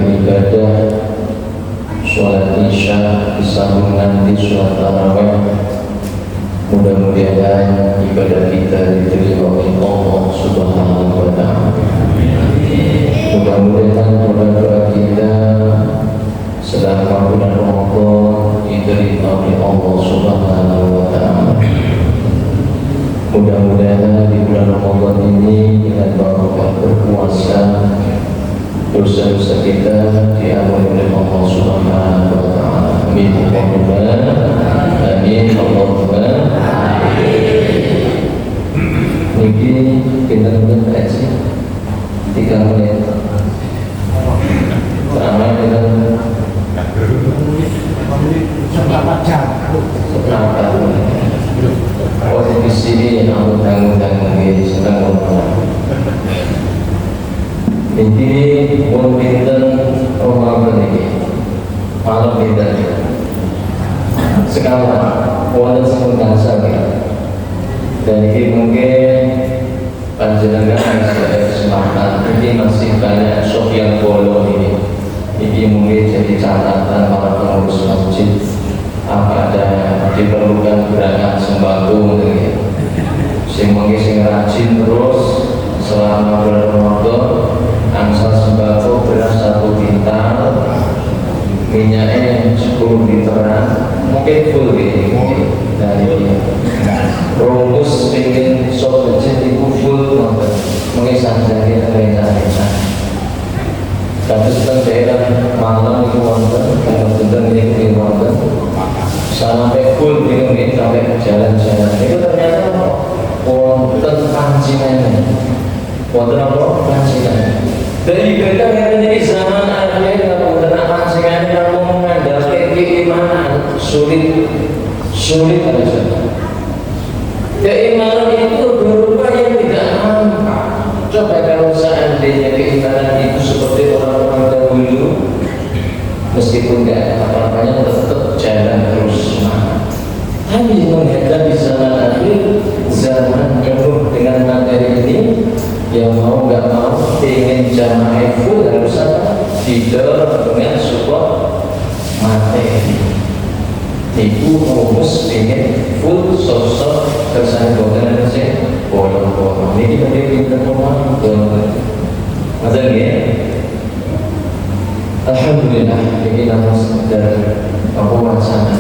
beribadah, sholat isya disambung nanti sholat tarawih. Mudah-mudahan ibadah kita diterima oleh Allah Subhanahu wa Ta'ala. Mudah-mudahan doa-doa kita selama bulan Ramadan diterima oleh Allah Subhanahu wa Ta'ala. Mudah-mudahan di bulan Ramadan ini dengan barokah berpuasa, dosa-dosa kita diampuni oleh Allah Subhanahu wa Ta'ala. Amin. Amin. Allahumma niki pinten-pinten aja 3 menit. Sama dengan seberapa jam? Oh di sini aku tanggung-tanggung di sedang ngomong. Ini pun pinten Ramadan ini malam pinten. Sekarang wonten sing saja. Dan ini mungkin panjenengan sebagai kesempatan ini masih banyak sok yang bolong ini. Ini mungkin jadi catatan para pengurus masjid. Apa ada diperlukan gerakan sembako mungkin. Sing mungkin sing rajin terus selama bulan Ramadan, angsal sembako beras 1 kintal, minyaknya 10 literan, mungkin full ini mungkin dari rumus pengen sop masjid itu full mungkin sanjari rencana. Tapi setelah daerah malam itu wonten, kalau tentang ini wonten sampai full ini sampai jalan-jalan itu ternyata wonten pancingannya, wonten apa pancingan. Dari ibadah yang menjadi zaman akhir kalau wonten pancingannya kamu mengandalkan keimanan sulit saja. Keimanan itu berupa yang tidak nampak. Coba kalau seandainya keimanan itu seperti orang-orang dahulu, meskipun tidak apa-apanya tetap jalan terus. Tapi menghadapi zaman akhir, zaman penuh dengan materi ini, yang mau nggak mau ingin jamaah full harus apa? Didorong dengan support materi. Ibu rumus ingin full sosok kesan boten sing bolong-bolong. Ini kita pinter ngomong macam ni. Alhamdulillah ini nama sekedar aku wacana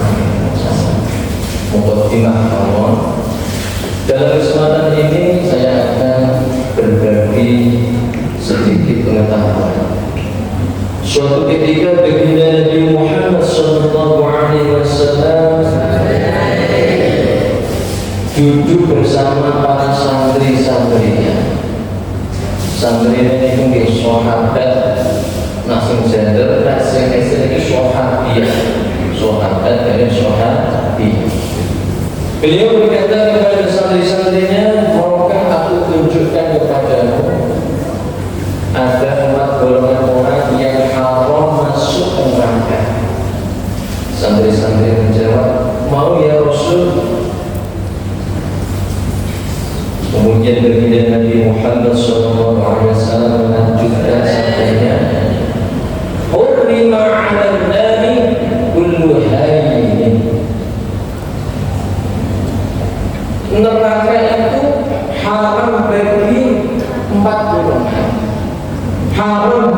mukadimah Allah. Dalam kesempatan ini saya akan berbagi sedikit pengetahuan. Suatu ketika baginda Nabi Muhammad sallallahu alaihi wasallam duduk bersama para santri-santrinya. Santrinya itu nggih sahabat langsung gender, sing iki sahabiah. Sahabat dan sahabiah. Beliau berkata kepada santri-santrinya, maukah aku tunjukkan kepadamu ada 4 golongan orang yang haram masuk neraka. Santri-santri menjawab, mau ya Rasul. Kemudian baginda Nabi Muhammad SAW melanjutkan sabdanya, hurrima 'alan nari kullu hayyin. Neraka itu haram bagi 4 golongan. Haram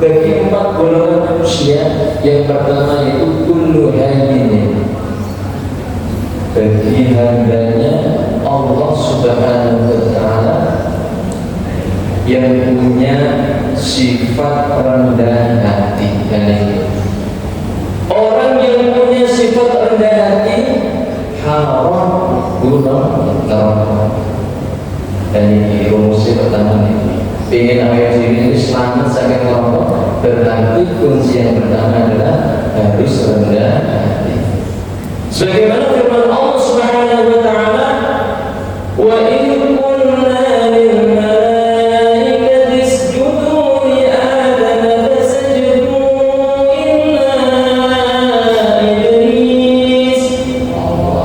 bagi 4 golongan manusia. Yang pertama itu kullu hayyin, bagi hambanya Allah Subhanahu wa Ta'ala yang punya sifat rendah hati. Orang yang punya sifat rendah hati haram guna neraka. Dan ini rumusnya pertama ini. Pengen awal diri selamat sampai neraka, berarti kunci yang pertama adalah harus rendah hati. Sebagaimana firman Allah Subhanahu wa Ta'ala, wa in qulna lil malaikati isjudu li adama fasajadu illa iblis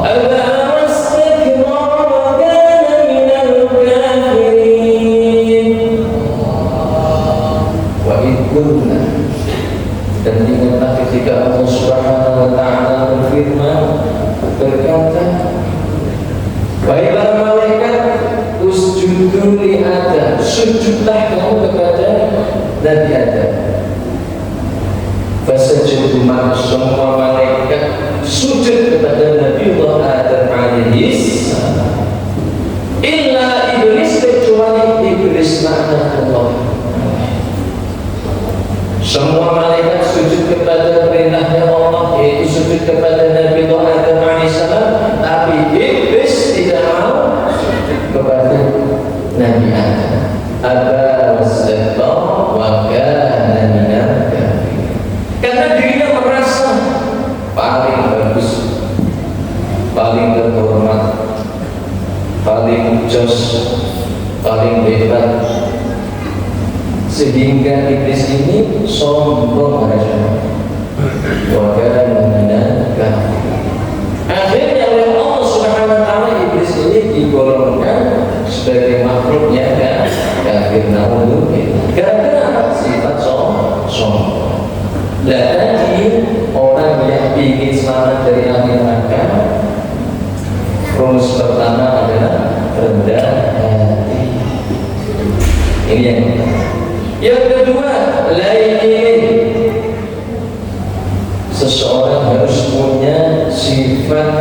aba wastakbara wa kana minal kafirin. Wa in qulna Subhanahu wa taala berfirman berkata, "Wahai para malaikat, usjudu li Adam." Sujudlah kamu kepada Nabi Adam. Fasajadu maka semua malaikat sujud kepada Nabi Adam alaihi salam. Illa iblis, kecuali iblis laknatullah. Semua malaikat sujud kepada perintahnya Allah, yaitu sujud kepada Nabi Adam alaihissalam, tapi iblis tidak mau kepada Nabi Adam. Aba wastakbara wa kana minal kafirin. Karena dirinya merasa paling bagus, paling terhormat, paling jos, paling hebat, sehingga iblis ini sombong saja. Wakana minal kafirin. Akhirnya oleh Allah Subhanahu wa taala iblis ini digolongkan sebagai makhluk yang kafir. Gara-gara sifat sombong. Dan tadi orang yang ingin selamat dari api neraka, rumus pertama adalah rendah hati. Ini yang pertama. Yang kedua, lain. Seseorang harus punya sifat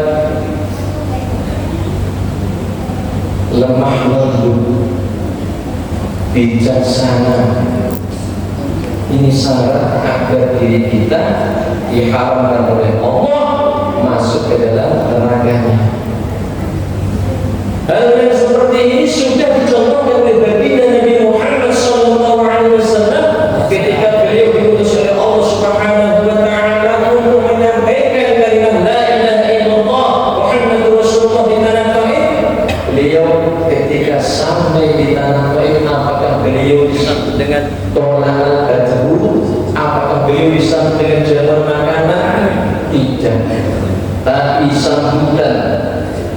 lemah lembut, bijaksana. Ini syarat agar diri kita diharamkan oleh Allah masuk ke dalam neraka-Nya. Hal yang seperti ini sudah dicontohkan oleh baginda Nabi Muhammad SAW ketika beliau diutus oleh Allah Subhanahu wa taala untuk menyampaikan kalimat la ilaha illallah Muhammadur Rasulullah di tanah Taif. Beliau ketika sampai di tanah Taif, apakah beliau disambut dengan tolak al-badru? Apakah beliau disambut dengan jalan makanan? Tidak. Tapi sambutan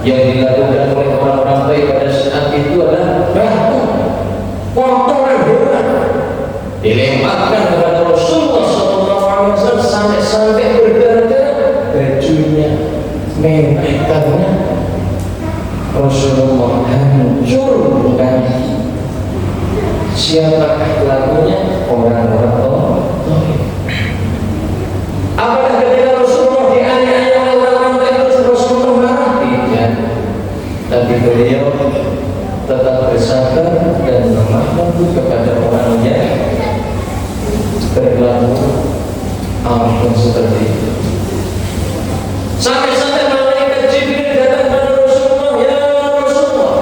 yang dilakukan oleh orang-orang baik pada saat itu adalah batu, kotoran hewan dilemparkan kepada Rasulullah SAW sampai berdarah-darah bajunya, memang karena Rasulullah hancur mukanya. Siapakah pelakunya? Orang-orang Taif. Apakah ketika Rasulullah dianiaya oleh orang-orang Taif Rasulullah marah? Tidak. Tapi beliau tetap bersabar dan lemah lembut kepada orang yang berlaku ampun seperti itu. Sampai-sampai malaikat Jibril datang kepada Rasulullah, ya Rasulullah,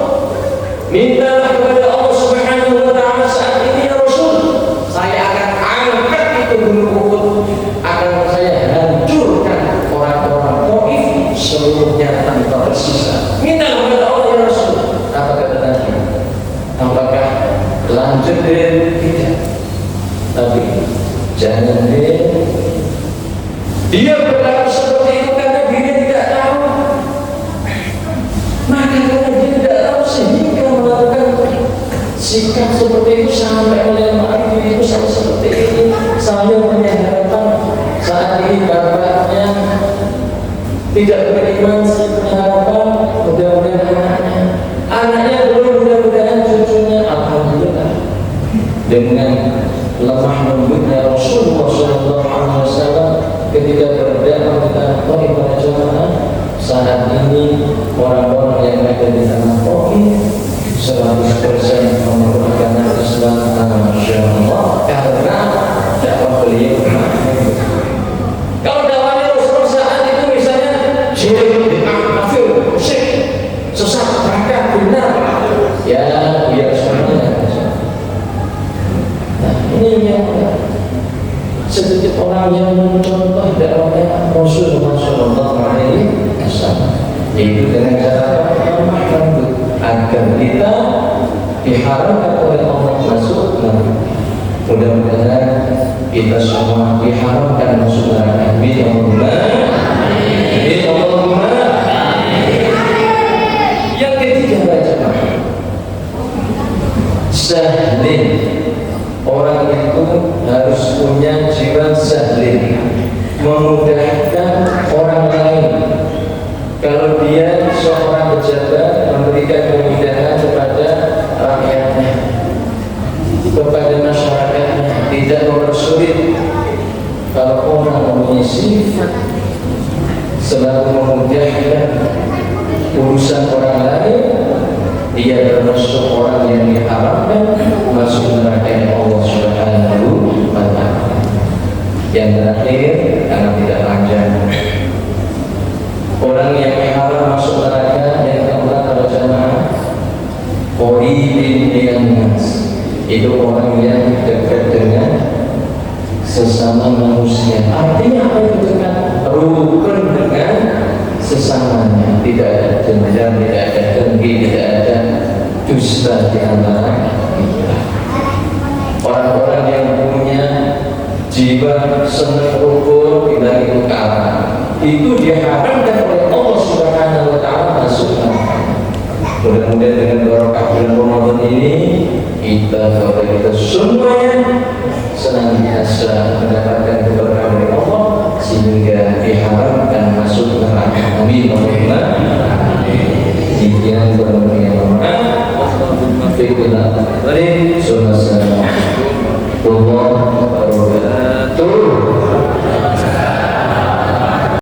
mintalah kepada Allah Subhanahu wa taala saat ini ya Rasul, saya akan angkat itu gunung Uhud, akan saya hancurkan orang-orang Taif seluruhnya tanpa tersisa. Mintalah kepada Allah ya Rasul. Apa kata Nabi? Apakah lanjut dengan tidak? Tapi jangan dia berlaku seperti itu karena dia tidak tahu. Maka karena dia tidak tahu sehingga melakukan sikap seperti itu sampai melempar itu sama seperti ini. Saya punya harapan saat ini bapaknya tidak beriman, saya punya harapan mudah-mudahan anaknya belum, mudah-mudahan cucunya. Alhamdulillah, dengan lemah lembutnya Rasulullah SAW ketika berdakwah di tanah Taif pada jamaah, saat ini orang-orang yang ada di tanah Taif 100% memerupakan Islam. Masya Allah, karena dakwah beliau. Kalau dakwahnya Rasulullah saat itu misalnya syirik, kafir, musyrik, sesat, neraka, benar, ya biar semuanya. Ini yang sedikit orang yang mencontoh dakwahnya Rasulullah SAW, yaitu dengan cara lemah lembut agar kita diharamkan oleh Allah masuk neraka. Mudah-mudahan kita semua diharamkan masuk neraka. Amin Allahumma. Yang ketiga baca sahlin. Orang itu harus punya jiwa sahlin, memudahkan eksklusif, selalu memudahkan urusan orang lain, dia termasuk orang yang diharapkan masuk neraka Allah Subhanahu wa Ta'ala. Yang terakhir, karena tidak panjang, orang yang diharap masuk neraka yang keempat pada jamaah qaribin dengan nas, itu orang yang dekat dengan sesama manusia. Artinya apa itu dekat? Rukun dengan sesamanya, tidak ada dendam, tidak ada dengki, tidak ada dusta di antara kita. Orang-orang yang punya jiwa senang rukun tidak ingkar, itu diharapkan oleh Allah Subhanahu wa Ta'ala masuk neraka. Mudah-mudahan dengan barokah bulan Ramadan ini kita semuanya senantiasa mendapatkan keberkahan dari Allah sehingga diharapkan masuk neraka. Amin. Demikian berbahagia Assalamualaikum warahmatullahi wabarakatuh.